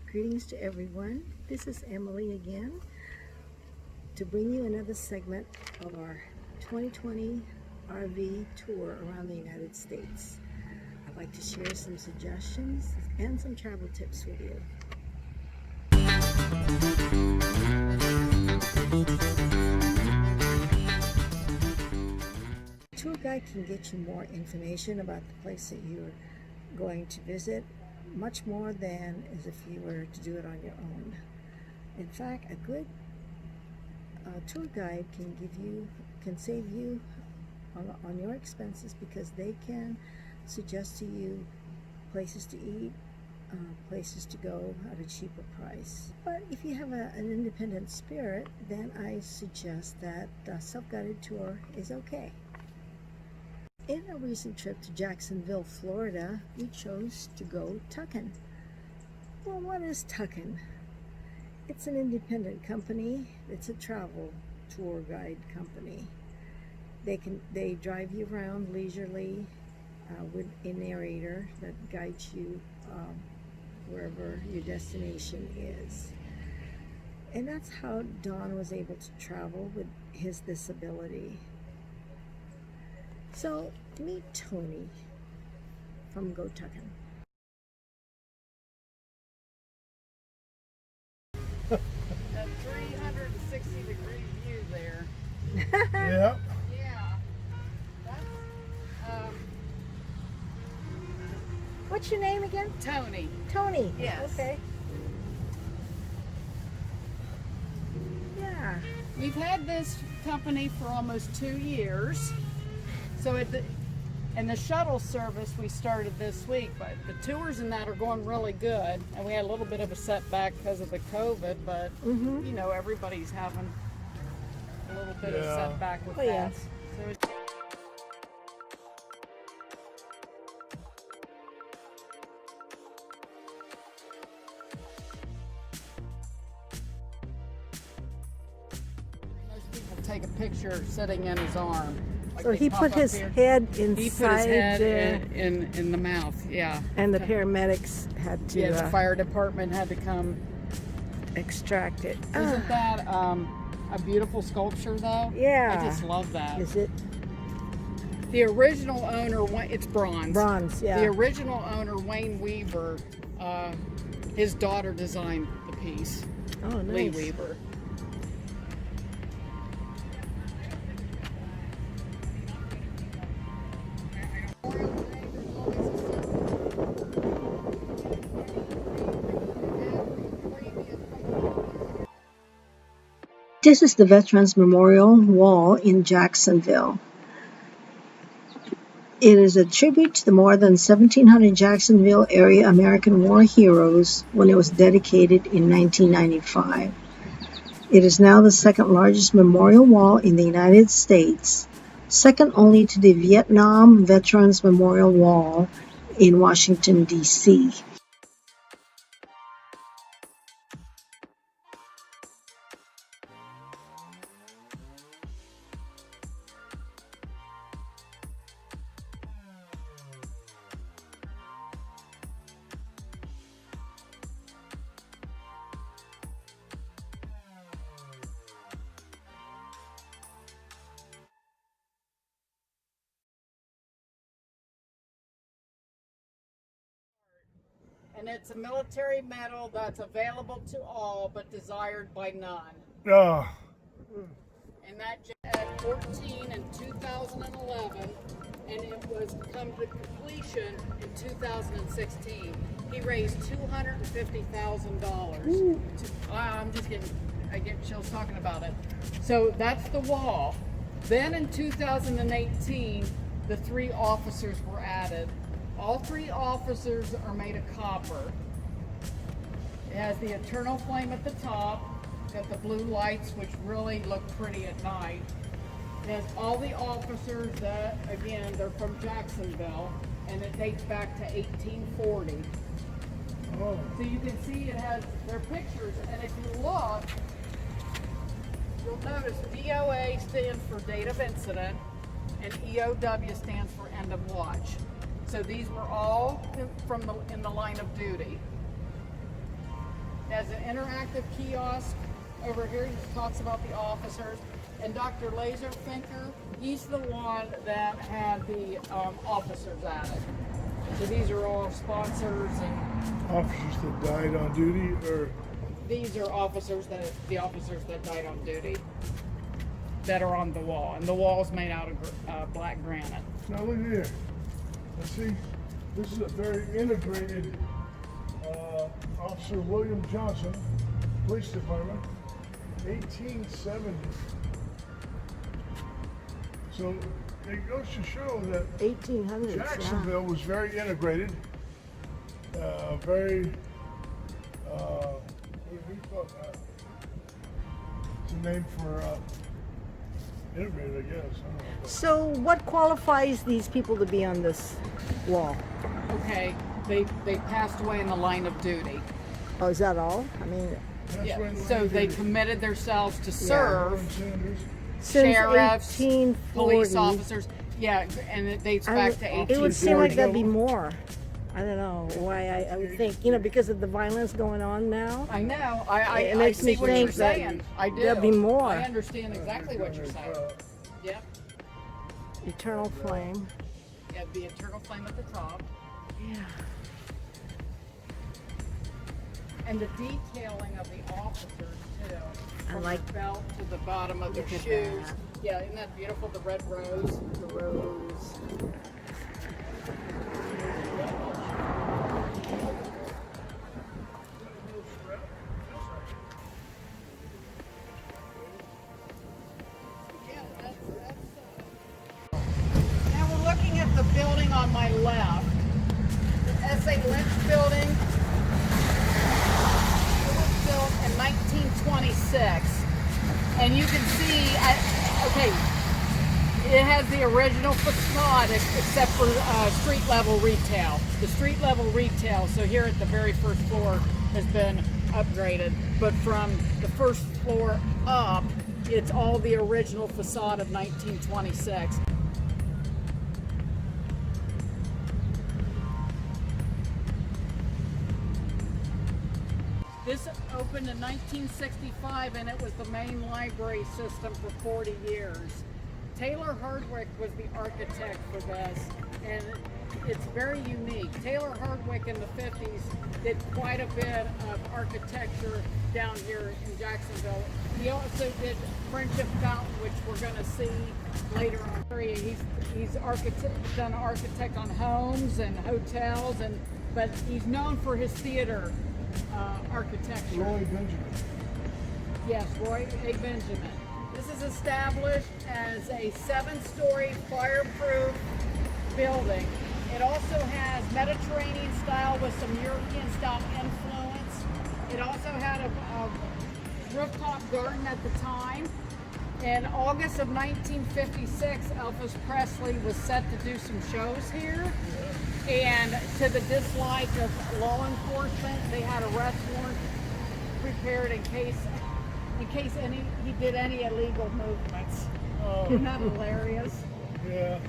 Greetings to everyone. This is Emily again to bring you another segment of our 2020 RV tour around the United States. I'd like to share some suggestions and some travel tips with you. A tour guide can get you more information about the place that you're going to visit, much more than as if you were to do it on your own. In fact, a good tour guide can save you on your expenses, because they can suggest to you places to eat, places to go at a cheaper price. But if you have an independent spirit, then I suggest that a self-guided tour is okay. In a recent trip to Jacksonville, Florida, we chose to Go Tuk'N. Well, what is Tuk'N? It's an independent company. It's a travel tour guide company. They drive you around leisurely with a narrator that guides you wherever your destination is. And that's how Don was able to travel with his disability. So meet Tony from Go Tuk'N. That 360-degree view there. Yeah. Yeah. That's, What's your name again? Tony. Tony. Yes. Okay. Yeah. We've had this company for almost 2 years. So and the shuttle service we started this week, but the tours and that are going really good. And we had a little bit of a setback because of the COVID, but you know, everybody's having a little bit of setback with that. Yeah. So most people take a picture sitting in his arm. Like So they he pop put up his here. head He put his inside head there, in the mouth, yeah. and the paramedics had to Yeah, the fire department had to come. extract it. Isn't that a beautiful sculpture, though? Yeah. I just love that. Is it The original owner, it's bronze. bronze? Yeah. The original owner, Wayne Weaver, his daughter designed the piece. Oh, nice. Lee Weaver. This is the Veterans Memorial Wall in Jacksonville. It is a tribute to the more than 1,700 Jacksonville area American war heroes when it was dedicated in 1995. It is now the second largest memorial wall in the United States, second only to the Vietnam Veterans Memorial Wall in Washington, D.C. And it's a military medal that's available to all but desired by none. Oh. And that at 14 in 2011, and it was come to completion in 2016. He raised $250,000. I'm just I get chills talking about it. So that's the wall. Then in 2018, the 3 officers were added. All 3 officers are made of copper. It has the eternal flame at the top, got the blue lights, which really look pretty at night. It has all the officers that, again, they're from Jacksonville, and it dates back to 1840. Oh. So you can see it has their pictures, and if you look, you'll notice DOA stands for date of incident, and EOW stands for end of watch. So these were all in the line of duty. interactive kiosk over here. He talks about the officers. And Dr. Laserfinker, he's the one that had the officers added. So these are all sponsors, and Officers that died on duty, or these are the officers that died on duty that are on the wall. And the wall is made out of black granite. now look here. Let's see. This is a very integrated Officer William Johnson, Police Department, 1870. So it goes to show that 1800s. Jacksonville was very integrated, very, what do we call that? It's a name for integrated, I guess. I don't know. So what qualifies these people to be on this wall? Okay, they passed away in the line of duty. Oh, is that all? I mean, That's Yeah. when So they committed themselves to serve. Sanders. since Sheriffs, 1840. Police officers. Yeah, and it dates back to It would seem like 1840. that'd be more. I don't know why I would think, because of the violence going on now. I know. It I makes me see what you're think that saying. I do. there'll be more. I understand exactly what you're saying. Yep. Eternal flame. Yeah, the eternal flame at the top. Yeah. And the detailing of the officers too. I From like- the belt to the bottom of their Look at shoes. that. Yeah, isn't that beautiful? The red rose. The rose. Yeah, now we're looking at the building on my left. The S.A. Lynch building. It was built in 1926. And you can see, okay, it has the original facade except for street level retail. The street level retail, so here at the very first floor, has been upgraded. But from the first floor up, it's all the original facade of 1926. This opened in 1965 and it was the main library system for 40 years. Taylor Hardwick was the architect for this, and it's very unique. Taylor Hardwick in the 50s did quite a bit of architecture down here in Jacksonville. He also did Friendship Fountain, which we're going to see later on. He's done architect on homes and hotels, but he's known for his theater architecture. Roy Benjamin. Yes, Roy A. Benjamin. This is established as a 7-story fireproof building. It also has Mediterranean style with some European style influence. It also had a rooftop garden at the time. In August of 1956, Elvis Presley was set to do some shows here. And to the dislike of law enforcement, they had arrest warrants prepared in case he did any illegal movements. Isn't that hilarious? Yeah.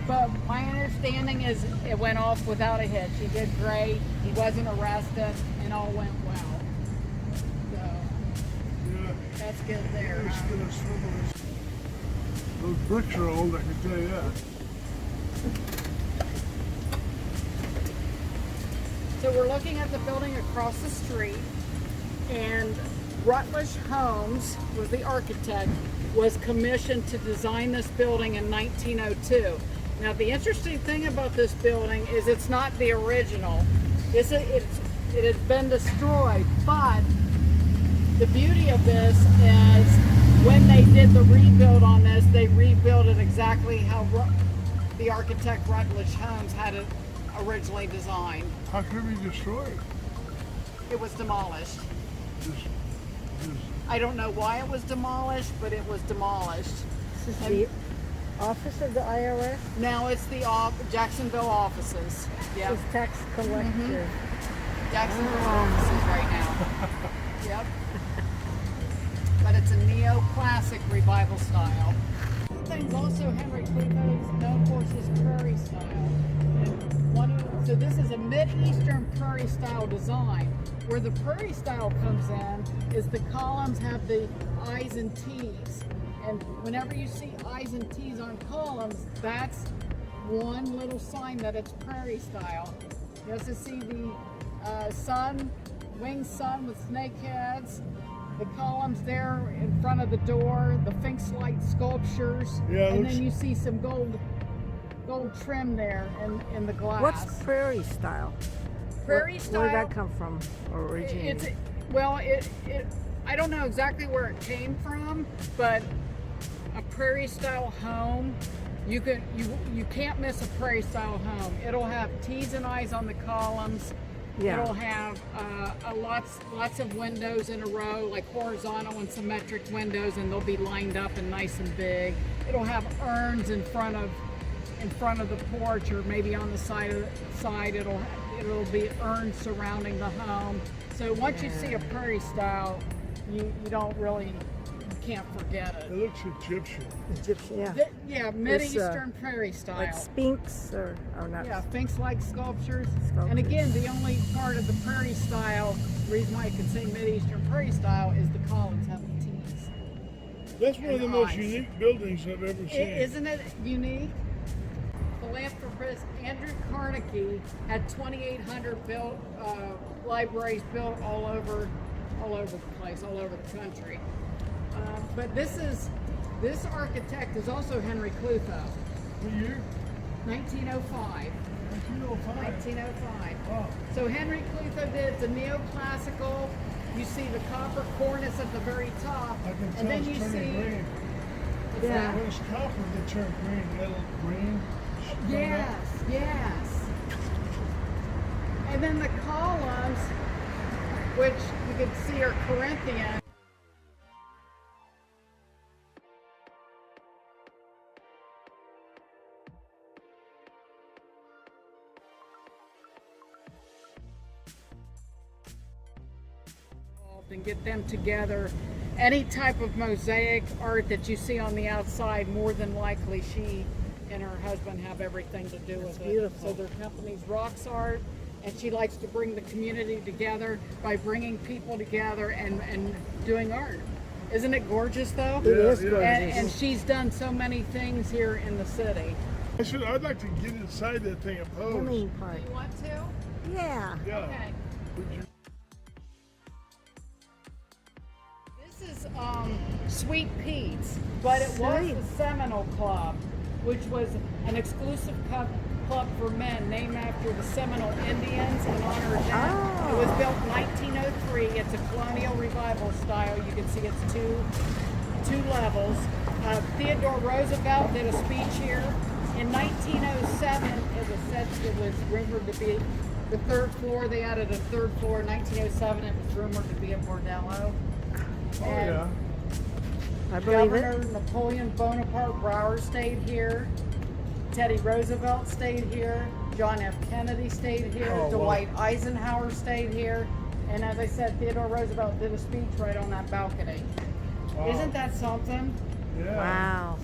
But my understanding is it went off without a hitch. He did great. He wasn't arrested, and all went well. So Yeah. that's good there. It's Huh? gonna swivel this. Those bricks are old, I can tell you that. So we're looking at the building across the street, and Rutledge Homes was the architect, was commissioned to design this building in 1902. Now the interesting thing about this building is it's not the original. It has been destroyed, but the beauty of this is when they did the rebuild on this, they rebuilt it exactly how the architect Rutledge Homes had it originally designed. How could it be destroyed? It was demolished. Just I don't know why it was demolished, but it was demolished. This is the office of the IRS. Now it's the Jacksonville offices. Yeah, This is tax collector. Jacksonville offices right now. Yep. But it's a neo-classic revival style. This thing's also Henry Cleveland's known for his prairie style. And one of the So this is a Mid-Eastern prairie style design. Where the prairie style comes in is the columns have the I's and T's. And whenever you see I's and T's on columns, that's one little sign that it's prairie style. You also see the winged sun with snake heads, the columns there in front of the door, the Sphinx-like sculptures, Yeah, and looks- then you see some gold trim there in the glass. What's prairie style? prairie style? Where did that come from originally? It's well, I don't know exactly where it came from, but a prairie style home, you can't miss a prairie style home. It'll have T's and I's on the columns. Yeah. It'll have lots of windows in a row, like horizontal and symmetric windows, and they'll be lined up and nice and big. It'll have urns in front of the porch, or maybe on the side. It'll be urns surrounding the home. So once you see a prairie style, you can't forget It it. looks Egyptian. Egyptian, yeah. Yeah, Mid-Eastern prairie style. Like Sphinx or not? Yeah, Sphinx-like sculptures. And Sculptures. again, the only part of the prairie style, the reason why I could say Mid-Eastern prairie style, is the columns have the T's. That's one of the And most eyes. unique buildings I've ever seen. Isn't it unique? Philanthropist Andrew Carnegie had 2,800 libraries built all over the place, all over the country. But this architect is also Henry Clutho, What year? 1905. 1905. 1905. Wow. So Henry Clutho did the neoclassical. You see the copper cornice at the very top, I can and tell then it's you turning see. green. What's Yeah. that? When it's copper, they turn green, little green. Yes. And then the columns, which you can see are Corinthian. And get them together. Any type of mosaic art that you see on the outside, more than likely she and her husband have everything to do with it. beautiful. So their company's Rocks Art, and she likes to bring the community together by bringing people together and doing art. Isn't it gorgeous though? It is Yeah, gorgeous. And she's done so many things here in the city. I'd like to get inside that thing and The pose. main part. You want to? Yeah. Yeah. Okay. Would you- This is Sweet Pete's, but it was Sweet. the Seminole Club, which was an exclusive club for men named after the Seminole Indians in honor of them. Oh. It was built in 1903. It's a colonial revival style. You can see it's two levels. Theodore Roosevelt did a speech here. In 1907, it was rumored to be the third floor. They added a third floor in 1907. It was rumored to be a bordello. Oh, And yeah. I believe Governor it. Napoleon Bonaparte Brower stayed here. Teddy Roosevelt stayed here. John F. Kennedy stayed here. Oh, wow. Dwight Eisenhower stayed here. And as I said, Theodore Roosevelt did a speech right on that balcony. Wow. Isn't that something? Yeah. Wow.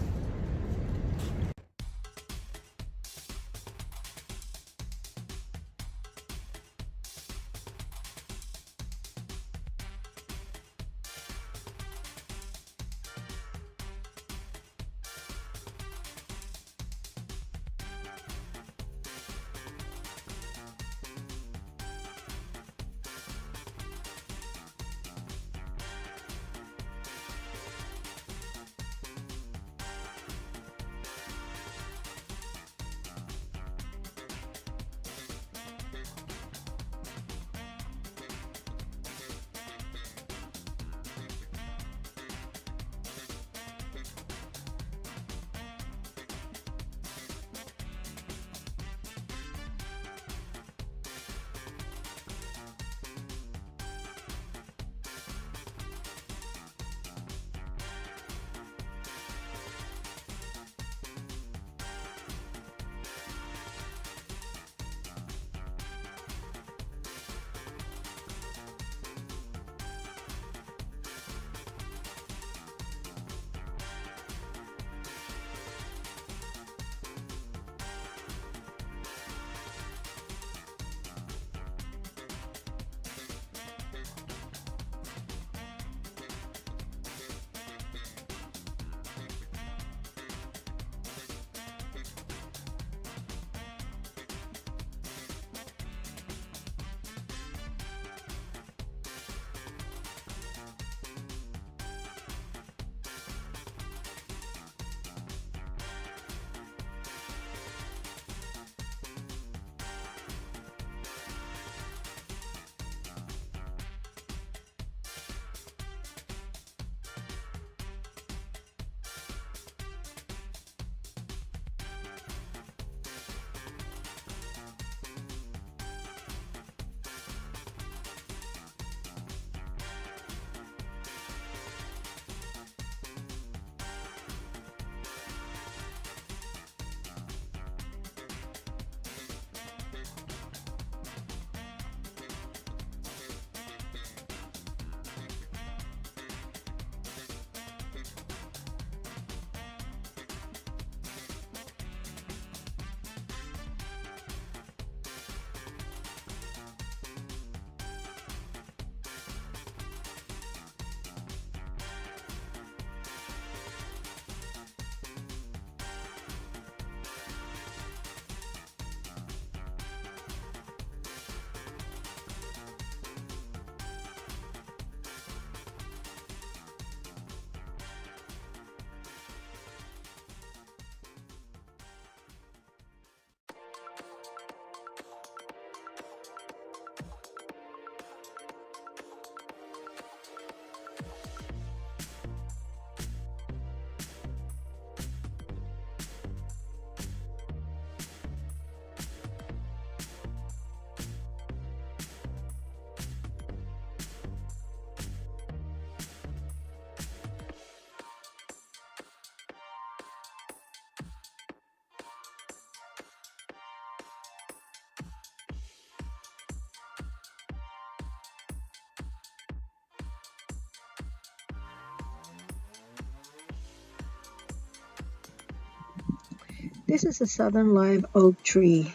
This is a southern live oak tree.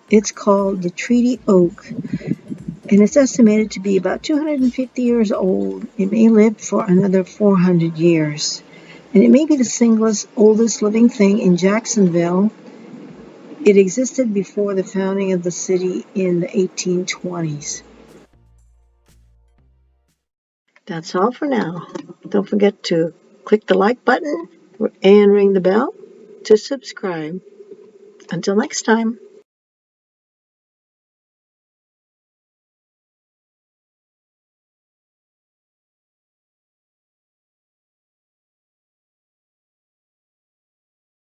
It's called the treaty oak, and it's estimated to be about 250 years old. It may live for another 400 years. And it may be the singlest, oldest living thing in Jacksonville. It existed before the founding of the city in the 1820s. That's all for now. Don't forget to click the like button and ring the bell to subscribe. Until next time.